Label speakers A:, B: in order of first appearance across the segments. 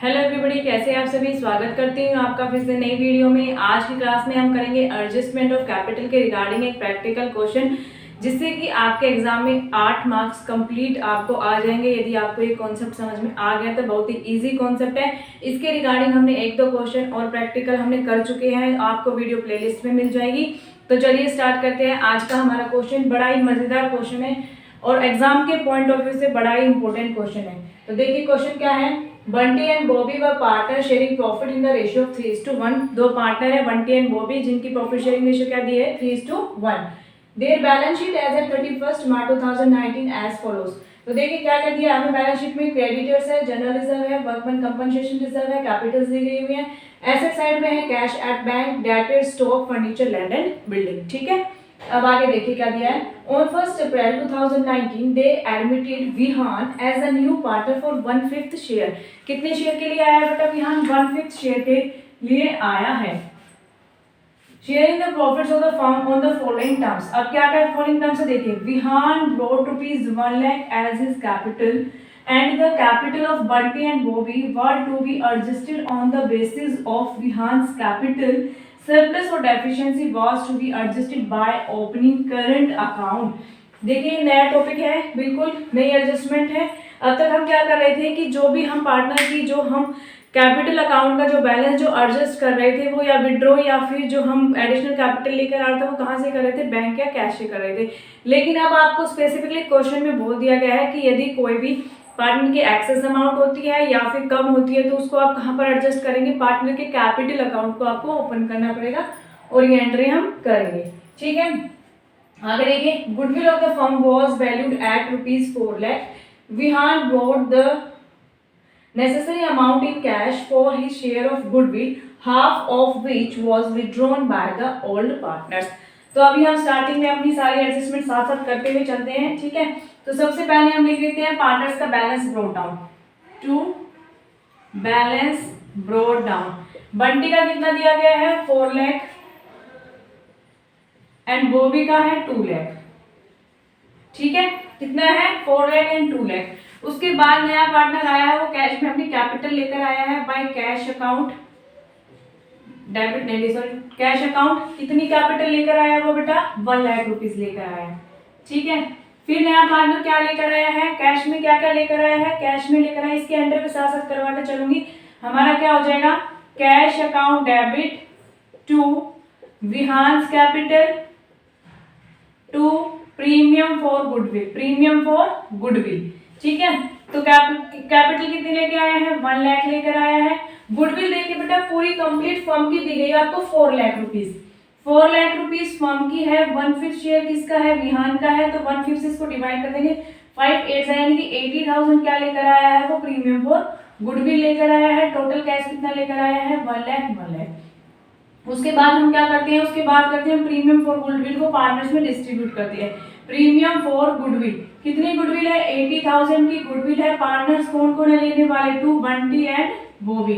A: Hello everybody, कैसे आप सभी। स्वागत करती हूँ आपका फिर से नई वीडियो में। आज की क्लास में हम करेंगे एडजस्टमेंट ऑफ कैपिटल के रिगार्डिंग एक प्रैक्टिकल क्वेश्चन, जिससे कि आपके एग्जाम में 8 मार्क्स कंप्लीट आपको आ जाएंगे। यदि आपको ये कॉन्सेप्ट समझ में आ गया तो बहुत ही इजी कॉन्सेप्ट है। इसके रिगार्डिंग हमने 1-2 क्वेश्चन और प्रैक्टिकल हमने कर चुके हैं, आपको वीडियो प्लेलिस्ट में मिल जाएगी। तो चलिए स्टार्ट करते हैं। आज का हमारा क्वेश्चन बड़ा ही मजेदार क्वेश्चन है और एग्जाम के पॉइंट ऑफ व्यू से बड़ा ही इंपॉर्टेंट क्वेश्चन है। तो देखिए क्वेश्चन क्या है। बंटी एंड बॉबी व partner sharing profit in the ratio of 3:1। दो पार्टनर है बंटी एंड बॉबी, जिनकी प्रॉफिट शेयरिंग रेशियो क्या दी है 3:1। Their balance sheet as at 31 March 2019 as follows. तो देखिए क्या क्या दिया हमें बैलेंस शीट में। क्रेडिटर्स है, जनरल रिजर्व है, वर्कमैन कंपनसेशन रिजर्व है, कैपिटल्स दी गई हुई है। एसेट साइड में है cash at bank, debtor, stock, furniture, land and building. ठीक है, अब आगे देखिए क्या दिया है। On 1 April 2019 they admitted Vihaan as a new partner for 1/5 share. कितने शेयर के लिए आया है बेटा विहान? 1/5 शेयर के लिए आया है। Sharing the profits of the firm on the following terms. अब क्या क्या फॉलोइंग टर्म्स है देखिए। Vihaan brought ₹1 lakh as his capital and the capital of Bunty and Bobby were to be adjusted on the basis of Vihan's capital. Surplus or deficiency was to be adjusted by opening current account. देखिए नया topic है, बिल्कुल नई adjustment है। अब तक हम क्या कर रहे थे कि जो भी हम पार्टनर की जो हम कैपिटल अकाउंट का जो बैलेंस जो एडजस्ट कर रहे थे वो या विड्रॉ या फिर जो हम एडिशनल कैपिटल लेकर आ रहे थे वो कहाँ से कर रहे थे? बैंक या कैश से कर रहे थे। लेकिन अब आपको स्पेसिफिकली क्वेश्चन में बोल दिया गया है कि यदि कोई भी पार्टनर की एक्सेस अमाउंट होती है या फिर कम होती है तो उसको आप कहाँ पर एडजस्ट करेंगे? पार्टनर के कैपिटल अकाउंट को आपको ओपन करना पड़ेगा और ये एंट्री हम करेंगे। ठीक है, आगे देखिए। Goodwill of the firm was valued at ₹4 lakh. Vihaan brought the necessary amount in cash for his share of goodwill, half of which was withdrawn by the old partners. तो अभी हम स्टार्टिंग में अपनी सारी एडजस्टमेंट साथ साथ करते हुए चलते हैं। ठीक है, तो सबसे पहले हम लिख देते हैं पार्टनर्स का balance brought down to balance brought down. Bunty का कितना दिया गया है? 4 लाख एंड बॉबी का है 2 लाख। ठीक है, कितना है? 4 लाख एंड 2 लाख। उसके बाद नया पार्टनर आया है, वो कैश में अपनी कैपिटल लेकर आया है बाय कैश अकाउंट, डेबिट नहीं सॉरी कैश अकाउंट। कितनी कैपिटल लेकर आया वो बेटा? 1 लाख रुपीज लेकर आया है। ठीक है, फिर नया पार्टनर क्या लेकर आया है? कैश में क्या क्या लेकर आया है? कैश में लेकर आया, इसके अंडर में साथ साथ करवाते चलूंगी। हमारा क्या हो जाएगा? Cash account debit to Vihaan's capital to premium for goodwill, premium for goodwill. ठीक है, तो कैपिटल कितनी लेके आया है? 1 लाख लेकर आया है। गुडविल देखिए बेटा पूरी कंप्लीट फर्म की दी गई है आपको 4 lakh rupees. 4 lakh rupees firm की है। 1/5 शेयर किसका है? विहान का है। तो 1/5 से इसको डिवाइड कर देंगे। 5 8 यानी कि 80,000 क्या लेकर आया है? वो प्रीमियम फॉर गुडविल लेकर आया है। टोटल कैश कितना लेकर आया है? 1 लाख। उसके बाद हम क्या करते हैं? उसके बाद करते हैं प्रीमियम फॉर गुडविल को पार्टनर्स में डिस्ट्रीब्यूट करते हैं। प्रीमियम फॉर गुडविल, कितनी गुडविल है? 80,000 की गुडविल है। पार्टनर्स कौन कौन है लेने वाले? To Bunty and Bobby.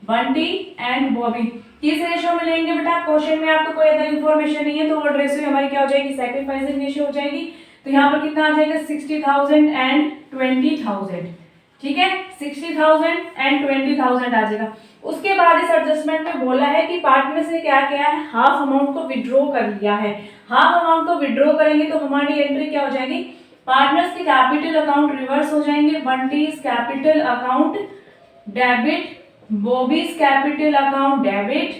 A: Bunty and Bobby किस रेशियो में लेंगे बेटा? क्वेश्चन में आपको कोई अदर इन्फॉर्मेशन नहीं है तो वो रेशियो हमारी क्या हो जाएगी? सैक्रिफाइसिंग रेशियो हो जाएगी। तो यहाँ पर कितना आ जाएगा? 60,000 एंड 20,000। ठीक है, 60,000 एंड 20,000 आ जाएगा। उसके बाद इस एडजस्टमेंट में बोला है कि पार्टनर ने क्या किया है? हाफ अमाउंट को विड्रॉ कर लिया है। हाफ अमाउंट को विड्रॉ करेंगे तो हमारी एंट्री क्या हो जाएगी? पार्टनर्स के कैपिटल अकाउंट रिवर्स हो जाएंगे। Bunty's capital account debit, Bobby's capital account debit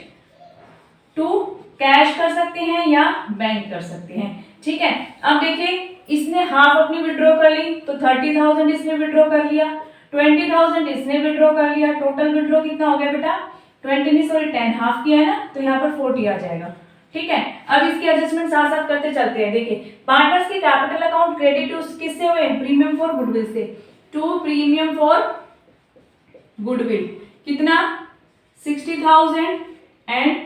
A: to cash कर सकते हैं या बैंक कर सकते हैं। ठीक है, अब देखिए इसने हाफ अपनी विड्रॉ कर ली तो 30,000 इसने विड्रॉ कर लिया, 20,000 इसने विड्रॉ कर लिया। टोटल विड्रॉ कितना हो गया बेटा? 20 नहीं सॉरी 10 हाफ किया है ना, तो यहाँ पर 40 आ जाएगा। ठीक है, अब इसकी एडजस्टमेंट साथ साथ करते चलते हैं। देखिए पार्टनर्स के कैपिटल अकाउंट क्रेडिट किससे हुए? प्रीमियम फॉर गुडविल से। टू प्रीमियम फॉर गुडविल कितना? 60,000 एंड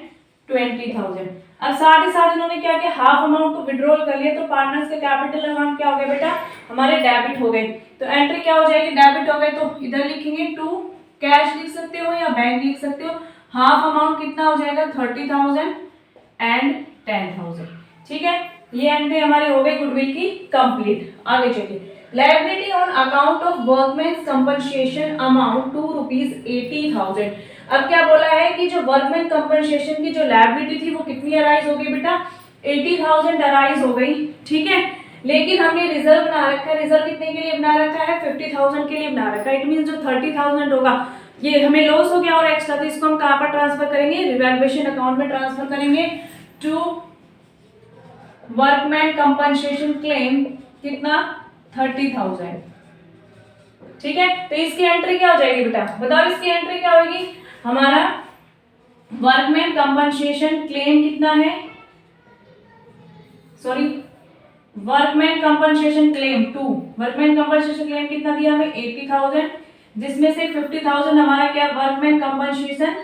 A: 20,000। अब साथ ही साथ इन्होंने क्या किया? हाफ अमाउंट को विड्रॉल कर लिया तो पार्टनर्स के कैपिटल अमाउंट क्या हो गया बेटा? हमारे डेबिट हो गए। तो एंट्री क्या हो जाएगी? डेबिट हो गए तो इधर लिखेंगे टू कैश लिख सकते हो या बैंक लिख सकते हो। हाफ अमाउंट कितना हो जाएगा? 30,000 एंड 10,000। ठीक है, ये एंट्री हमारी हो गई गुडविल की कंप्लीट। आगे चलिए। Liability on account of workman compensation amount to ₹80,000। अब क्या बोला है कि जो वर्कमैन कंपनसेशन की जो लायबिलिटी थी वो कितनी अराइज हो गई बेटा, 80,000 अराइज हो गई, ठीक है। लेकिन हमने रिजर्व बना रखा है, रिजर्व कितने के लिए बना रखा है, 50,000 के लिए बना रखा है। इट मीन जो 30,000 होगा ये हमें लॉस हो गया और एक्स्ट्रा, तो इसको हम कहाँ पर ट्रांसफर करेंगे, रिवैल्यूएशन अकाउंट में ट्रांसफर करेंगे टू वर्कमैन कंपनसेशन क्लेम, कितना, 30,000, ठीक है। तो इसकी एंट्री क्या हो जाएगी बेटा, बताओ इसकी एंट्री क्या होगी, हमारा वर्कमैन कंपनसेशन क्लेम कितना है, sorry workman compensation claim to, workman compensation claim कितना दिया हमें, 80,000, जिसमें से 50,000 हमारा क्या वर्कमैन कंपनसेशन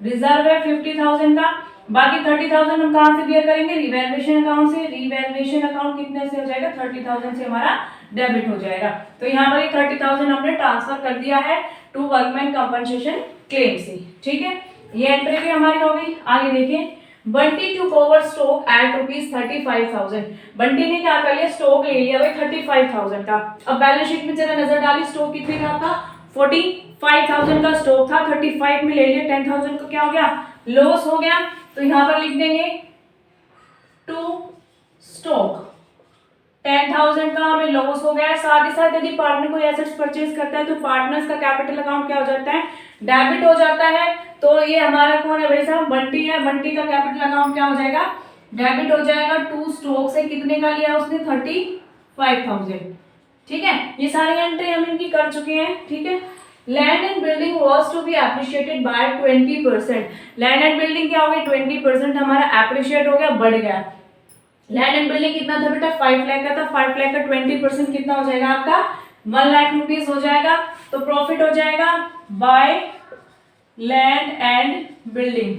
A: रिजर्व है 50,000 का, बाकी 30,000 हम कहां से बियर करेंगे, रिवैल्यूएशन अकाउंट से। रिवैल्यूएशन अकाउंट कितने से हो जाएगा, 30,000 से हमारा डेबिट हो जाएगा। तो यहाँ पर 30,000 हमने ट्रांसफर कर दिया है टू वर्कमैन कंपनसेशन क्लेम से, ठीक है। ये एंट्री भी हमारी हो गई। आगे देखिए, Bunty took over stock at ₹35,000। Bunty ने क्या कर लिया, स्टॉक ले लिया भाई 35,000 का। अब बैलेंस शीट में जरा नजर डाली, स्टॉक कितने का था, 45,000 का स्टॉक था, 35 में ले लिया, 10,000 का क्या हो गया, लॉस हो गया। तो यहां पर लिख देंगे टू स्टॉक 10,000 का हमें लॉस हो गया। साथ ही साथ यदि पार्टनर कोई एसेट्स परचेज करता है तो पार्टनर्स का कैपिटल अकाउंट क्या हो जाता है, डेबिट हो जाता है। तो ये हमारा कौन है भाई साहब, बंटी है, बंटी का कैपिटल अकाउंट क्या हो जाएगा, डेबिट हो जाएगा। टू स्टॉक से कितने का लिया उसने, 35,000, ठीक है। ये सारी एंट्री हम इनकी कर चुके हैं, ठीक है। Land and building was to be appreciated by 20%। Land and building क्या हो गई, 20% हमारा एप्रिशिएट हो गया, बढ़ गया। लैंड एंड बिल्डिंग कितना था बेटा, 5 लाख का था, 5 लाख का 20% कितना हो जाएगा आपका, 1 लाख रुपीज हो जाएगा। तो प्रॉफिट हो जाएगा by land and building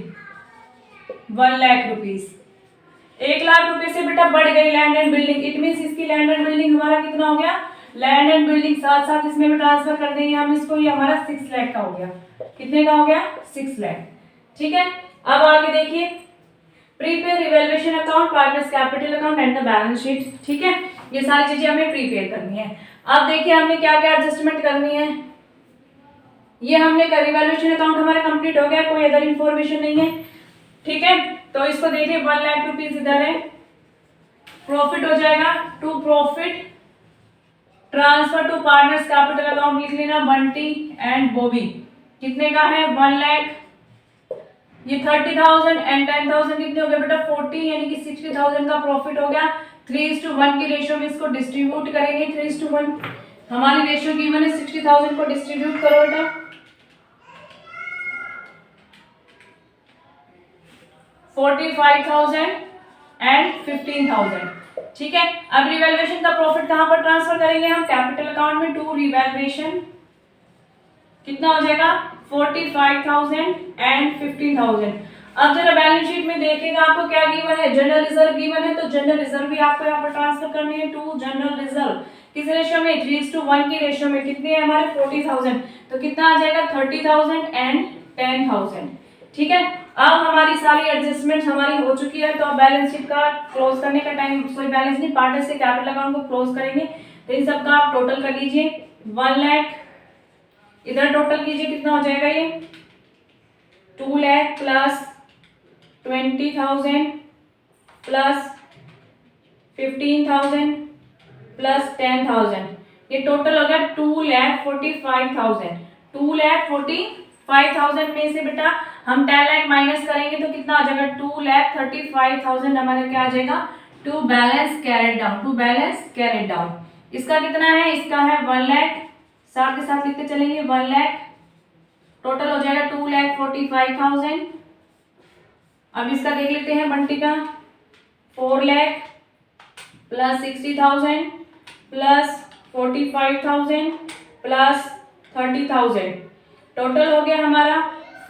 A: 1 lakh rupees. 1 lakh रुपए से बेटा बढ़ गई land and building, it mean इसकी लैंड एंड बिल्डिंग हमारा कितना हो गया, लैंड एंड बिल्डिंग साथ साथ इसमें भी ट्रांसफर कर देंगे हम इसको, ये हमारा 6 लाख का हो गया। कितने का हो गया, 6 लाख, ठीक है। अब आगे देखिए, prepare revaluation account, partners capital account and the balance sheet, ठीक है। ये सारी चीजें हमें प्रीपेयर करनी है। अब देखिए हमने क्या क्या एडजस्टमेंट करनी है, ये हमने रिवैल्यूएशन अकाउंट हमारा कंप्लीट हो गया, कोई अदर इंफॉर्मेशन नहीं है, ठीक है। तो इसको देखिए 1 लाख रुपीज इधर है, प्रॉफिट हो जाएगा to profit transferred to partners capital account, लिख लेना बंटी एंड बॉबी, कितने का है, 1 लाख। ये 30,000 एंड 10,000 कितने हो गए बेटा, 40, यानी कि 60,000 का प्रॉफिट हो गया। 3:1 की रेशियो में इसको डिस्ट्रीब्यूट करेंगे, 3:1 हमारी रेशियो गिवन है, 60,000 को डिस्ट्रीब्यूट करो बेटा, 45,000 एंड 15,000, ठीक है। अब रिवैल्यूएशन का प्रॉफिट कहां पर ट्रांसफर करेंगे हम, कैपिटल अकाउंट में, टू रिवैल्यूएशन, कितना हो जाएगा, 45,000 एंड 15,000। अब जरा बैलेंस शीट में देखेगा आपको क्या गिवन है, जनरल रिजर्व गिवन है, तो जनरल रिजर्व भी आपको यहाँ पर ट्रांसफर करनी है टू जनरल रिजर्व, किस रेशियो में, 3:1 की रेशियो में। कितने है हमारे, 40,000, तो कितना आ जाएगा, 30,000 एंड 10,000, ठीक है। अब हमारी सारी एडजस्टमेंट हमारी हो चुकी है, तो अब बैलेंस शीट का क्लोज करने का टाइम, सॉरी बैलेंस नहीं, पार्टनर्स के कैपिटल अकाउंट को क्लोज करेंगे। तो इन सब का आप टोटल कर लीजिए, 1 लाख, इधर टोटल कीजिए कितना हो जाएगा, ये 2 लाख प्लस 20,000 प्लस 15,000 प्लस 10,000, ये टोटल हो गया 2,45,000। 2,45,000 में से बेटा हम 10 लाख माइनस करेंगे तो कितना आ जाएगा, 2,35,000 हमारा क्या आ जाएगा, to balance carried down, to balance carried down. इसका कितना है, इसका है 1 लाख, साथ के साथ लिखते चलेंगे 1 लाख, टोटल हो जाएगा 2,45,000। अब इसका देख लेते हैं बंटी का, 4 lakh plus 60,000 plus 45,000 plus 30,000, total हो गया हमारा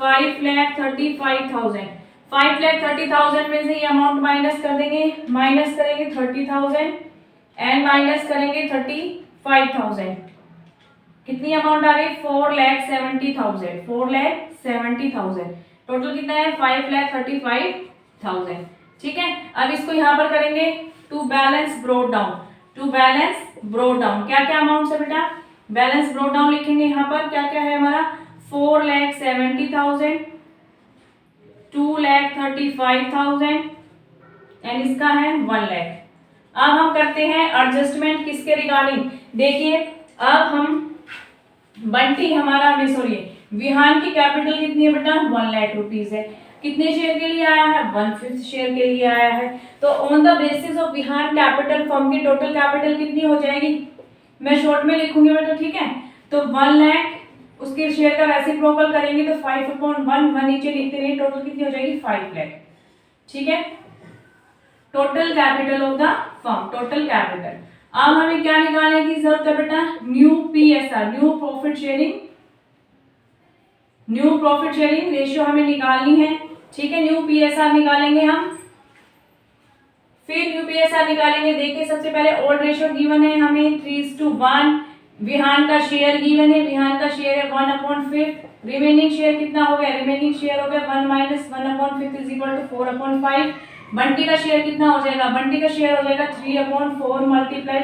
A: 5,35,000। 5,30,000 में से ये अमाउंट माइनस कर देंगे, माइनस करेंगे 30,000 एंड माइनस करेंगे 35,000, कितनी अमाउंट आ गई, 4,70,000, 4,70,000, टोटल कितना है, 5,35,000, ठीक है। अब इसको यहाँ पर करेंगे to balance brought down, to balance brought down. क्या क्या अमाउंट है बेटा? बैलेंस ब्रोट डाउन लिखेंगे यहाँ पर। क्या क्या है हमारा? 4,70,000, 2,35,000 एंड इसका है 1,00,000। अब हम करते हैं एडजस्टमेंट किसके रिगार्डिंग? देखिए अब हम बंटी हमारा सॉरी विहान की कैपिटल कितनी है बेटा? 1,00,000 रुपीज है। कितने शेयर के लिए आया है? 1/5 शेयर के लिए आया है। तो on the basis of Vihaan capital firm की टोटल कैपिटल कितनी हो जाएगी? मैं शॉर्ट में लिखूंगी बेटा, ठीक है? तो 1,00,000 उसके शेयर का रेसिप्रोकल करेंगे तो 5/1 नीचे लिखते रहिए, टोटल कितनी हो जाएगी? 5,00,000। ठीक है, total capital of the firm, total capital. अब हमें क्या निकालने की जरूरत है बेटा? New PSR, new profit sharing, new profit sharing ratio हमें निकालनी है। ठीक है, न्यू पीएसआर निकालेंगे हम। फिर न्यू पीएसआर निकालेंगे। देखिए सबसे पहले ओल्ड रेशियो गिवन है हमें 3:1। विहान का शेयर गिवन है, विहान का शेयर है 1/5। रिमेनिंग शेयर कितना हो गया? रिमेनिंग शेयर हो गया 1 - 1/5 = 4/5। बंटी का शेयर कितना हो जाएगा? बंटी का शेयर हो जाएगा 3/4 ×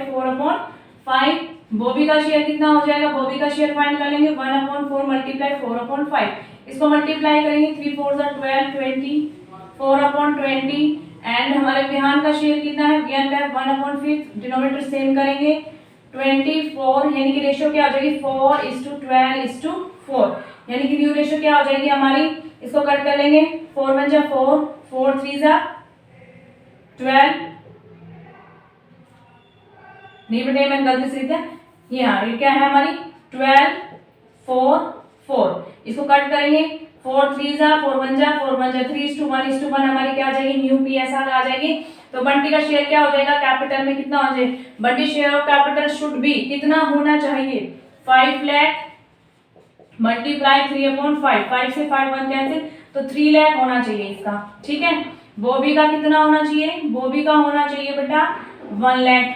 A: 4/5। बॉबी का शेयर कितना हो जाएगा? बॉबी का शेयर फाइंड कर लेंगे 1/4 × 4/5। इसको मल्टीप्लाई करेंगे 3 × 4 = 12, 20, 4/20। एंड हमारे विहान का शेयर कितना है? विहान का है 1/5, डिनोमिनेटर सेम करेंगे 24, यानी कि रेशियो क्या हो जाएगी? 4:12:4, यानी कि न्यू रेशियो क्या हो जाएगी हमारी? इसको कट कर लेंगे, 4 × 1 = 4, 4 × 3 = 12। नहीं बेटे मैंने गलती से दिया, ये क्या है हमारी? 12, 4, 4। इसको कट करेंगे, 4 × 3 = 4, 1 = 4, 1 = 3:1 हमारी क्या आ जाएगी? न्यू पीएसआर आ जाएगी। तो बंटी का शेयर क्या हो जाएगा? कैपिटल में कितना हो जाएगा? Bunty share of capital should be कितना होना चाहिए? 5,00,000 मल्टीप्लाई 3/5, 5 से 5 1 कैंसिल, तो 3,00,000 होना चाहिए इसका। ठीक है, बॉबी का कितना होना चाहिए? बॉबी का होना चाहिए बेटा 1,00,000।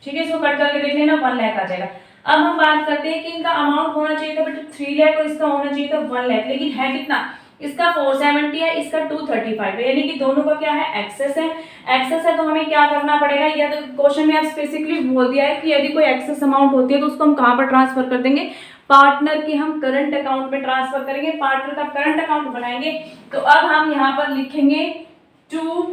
A: ठीक है, इसको कट करके देख लेना, 1,00,000 आ जाएगा। अब हम बात करते हैं कि इनका अमाउंट होना चाहिए था बेटा 3,00,000 और इसका होना चाहिए था 1,00,000, लेकिन है कितना? इसका 470 है, इसका 235 है, यानी कि दोनों का क्या है? एक्सेस है। एक्सेस है तो हमें क्या करना पड़ेगा? या तो क्वेश्चन में आप स्पेसिफिकली बोल दिया है कि यदि कोई एक्सेस अमाउंट होती है तो उसको हम कहाँ पर ट्रांसफर कर देंगे? पार्टनर के हम करंट अकाउंट में ट्रांसफर करेंगे, पार्टनर का करंट अकाउंट बनाएंगे। तो अब हम यहाँ पर लिखेंगे 2,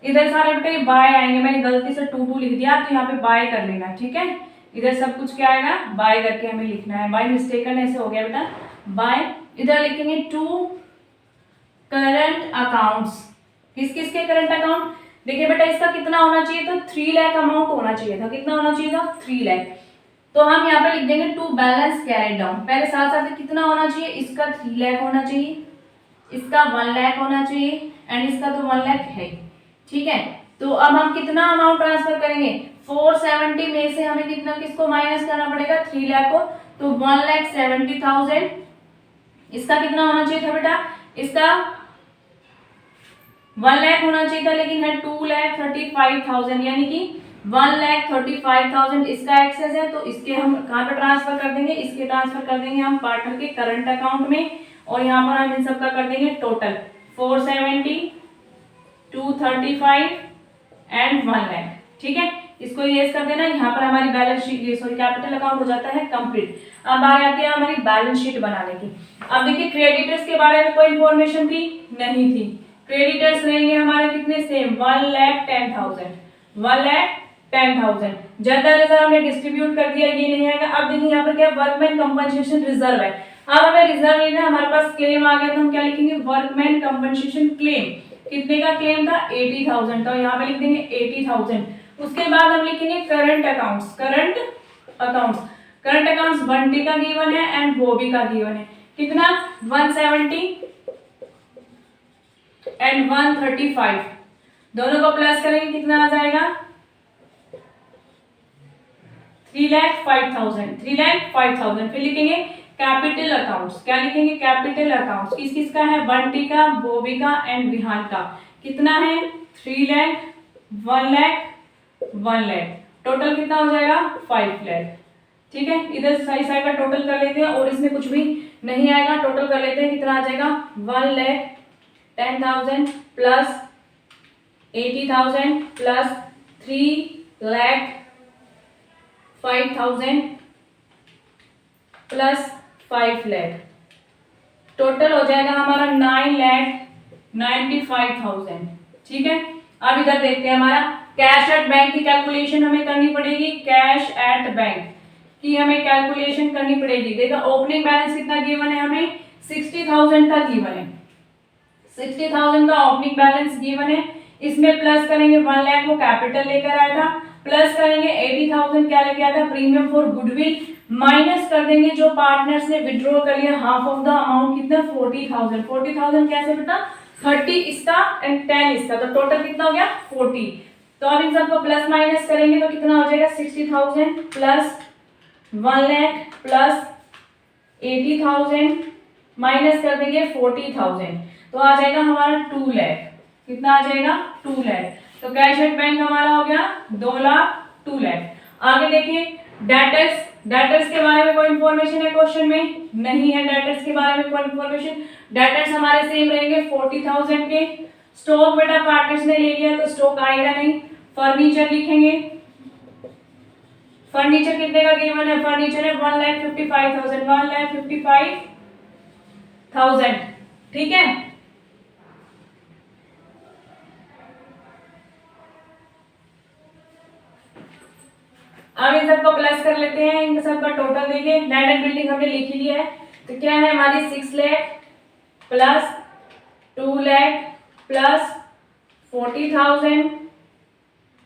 A: इधर सारे बेटे बाय आएंगे, मैंने गलती से 2 लिख दिया तो यहाँ पे बाय कर लेना। ठीक है, इधर सब कुछ क्या आएगा? बाय करके हमें लिखना है, बाय मिस्टेकन ऐसे हो गया बेटा बाय। इधर लिखेंगे 2 करंट अकाउंट्स। किस किस के करंट अकाउंट? देखिए बेटा इसका कितना होना चाहिए था? 3,00,000 अमाउंट होना चाहिए था। कितना होना चाहिए था? 3,00,000। तो हम यहाँ पे लिख देंगे 2 बैलेंस कैरी डाउन। पहले साथ साथ कितना होना चाहिए? इसका 3,00,000 होना चाहिए, इसका 1,00,000 होना चाहिए एंड इसका तो 1,00,000 है। ठीक है, तो अब हम कितना अमाउंट ट्रांसफर करेंगे? 470 में से हमें कितना किसको माइनस करना पड़ेगा? 3,00,000 को, तो 1,70,000। इसका कितना होना चाहिए था बेटा? इसका 1,00,000 होना चाहिए था, लेकिन है 2,35,000, यानी कि 1,35,000 इसका एक्सेस है। तो इसके हम कहाँ पर ट्रांसफर कर देंगे? इसके ट्रांसफर कर देंगे हम पार्टनर के करंट अकाउंट में, और यहाँ पर हम इन सब का कर देंगे टोटल 470, 235 एंड 1,00,000। ठीक है, इसको इरेज कर देना। यहाँ पर हमारी balance sheet sorry capital account हो जाता है कंप्लीट। अब बारी आती है हमारी बैलेंस शीट बनाने की। अब देखिए क्रेडिटर्स के बारे में कोई इंफॉर्मेशन थी? नहीं थी। क्रेडिटर्स रहेंगे हमारे कितने? सेम 1,10,000, 1,10,000। जनरल रिजर्व हमने डिस्ट्रीब्यूट कर दिया, ये नहीं आएगा। अब देखिए यहाँ पर क्या वर्कमैन कंपनसेशन रिजर्व है। अब हमें रिजर्व लेना, हमारे पास क्लेम आ गया तो हम क्या लिखेंगे? Workman compensation claim. कितने का क्लेम था? 80,000, तो यहाँ पे लिख देंगे 80,000। उसके बाद हम लिखेंगे current accounts, current accounts. Current accounts Bunty का गिवन है एंड बॉबी का गिवन है। कितना? 170 एंड 135, दोनों को प्लस करेंगे कितना आ जाएगा? 3,05,000, 3,05,000। फिर लिखेंगे कैपिटल अकाउंट्स। क्या लिखेंगे? Capital accounts. किस किस का है? बंटी का, बॉबी का एंड विहान का। कितना है? 3,00,000, 1,00,000, 1,00,000। टोटल कितना हो जाएगा? 5,00,000। ठीक है, इधर साइड साइड का टोटल कर लेते हैं और इसमें कुछ भी नहीं आएगा, टोटल कर लेते हैं। कितना आ जाएगा? 1,10,000 plus 80,000 plus 3,05,000 plus 5 lakh, total हो जाएगा हमारा 9,95,000। ठीक है, अब इधर देखते हैं हमारा कैश एट बैंक की कैलकुलेशन हमें करनी पड़ेगी। कैश एट बैंक की हमें कैलकुलेशन करनी पड़ेगी। देखो ओपनिंग बैलेंस कितना गिवन है, हमें 60,000 का गिवन है। 60,000 का ओपनिंग बैलेंस गिवन है। इसमें प्लस करेंगे 1 लाख, वो कैपिटल लेकर आया था, प्लस करेंगे 80,000 क्या लेके आया था, प्रीमियम फॉर गुडविल, माइनस कर देंगे जो पार्टनर्स ने विड्रॉ कर लिया हाफ ऑफ द अमाउंट, कितना 40,000। 40,000 कैसे बेटा, 30 इसका एंड 10 इसका, तो टोटल कितना हो गया 40। तो अब इन सबको प्लस माइनस करेंगे तो कितना हो जाएगा 60,000 प्लस 1 लाख प्लस 80,000 माइनस कर देंगे 40,000, तो आ जाएगा हमारा 2 लाख। कितना आ जाएगा 2 लाख। तो कैश एट बैंक हमारा हो गया 2 लाख 2 लाख। आगे देखिए डेटर्स, डेटर्स के बारे में कोई इंफॉर्मेशन है क्वेश्चन में, नहीं है डेटर्स के बारे में कोई इंफॉर्मेशन। डेटर्स हमारे सेम रहेंगे 40,000 के। स्टॉक बेटा पार्टनर्स ने ले लिया तो स्टॉक आएगा नहीं। फर्नीचर लिखेंगे, फर्नीचर कितने का गिवन है, फर्नीचर है 1,55,000, 1,55,000। ठीक है, अब इन सबको प्लस कर लेते हैं, इन सबका टोटल देखिए। लैंड एंड बिल्डिंग हमने लिख ही लिया है, तो क्या है हमारी 6 lakh plus 2 lakh plus 40,000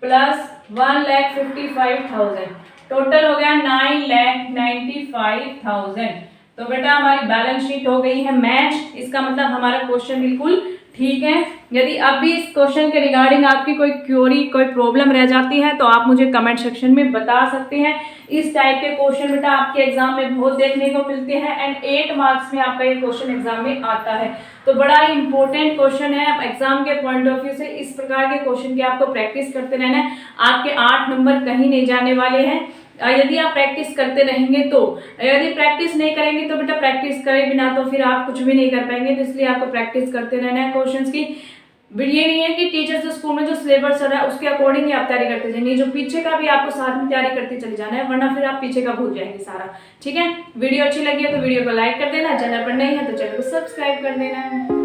A: plus 1,55,000, total हो गया 9,95,000। तो बेटा हमारी बैलेंस शीट हो गई है मैच। इसका मतलब हमारा क्वेश्चन बिल्कुल ठीक है। यदि अब भी इस क्वेश्चन के रिगार्डिंग आपकी कोई क्वेरी, कोई प्रॉब्लम रह जाती है तो आप मुझे कमेंट सेक्शन में बता सकते हैं। इस टाइप के क्वेश्चन बेटा आपके एग्जाम में बहुत देखने को मिलते हैं एंड 8 मार्क्स में आपका ये क्वेश्चन एग्जाम में आता है, तो बड़ा ही इंपॉर्टेंट क्वेश्चन है एग्जाम के पॉइंट ऑफ व्यू से। इस प्रकार के क्वेश्चन की आपको प्रैक्टिस करते रहना है, आपके 8 नंबर कहीं नहीं जाने वाले हैं यदि आप प्रैक्टिस करते रहेंगे तो। यदि प्रैक्टिस नहीं करेंगे तो बेटा प्रैक्टिस करे बिना तो फिर आप कुछ भी नहीं कर पाएंगे, तो इसलिए आपको प्रैक्टिस करते रहना है क्वेश्चंस की। ये नहीं है कि टीचर्स स्कूल में जो सिलेबस चल रहा है उसके अकॉर्डिंग ही आप तैयारी करते जाएंगे, जो पीछे का भी आपको साथ में तैयारी करते चले जाना है, वरना फिर आप पीछे का भूल जाएंगे सारा। ठीक है, वीडियो अच्छी लगी है तो वीडियो को लाइक कर देना, चैनल पर नहीं है तो चैनल को सब्सक्राइब कर देना।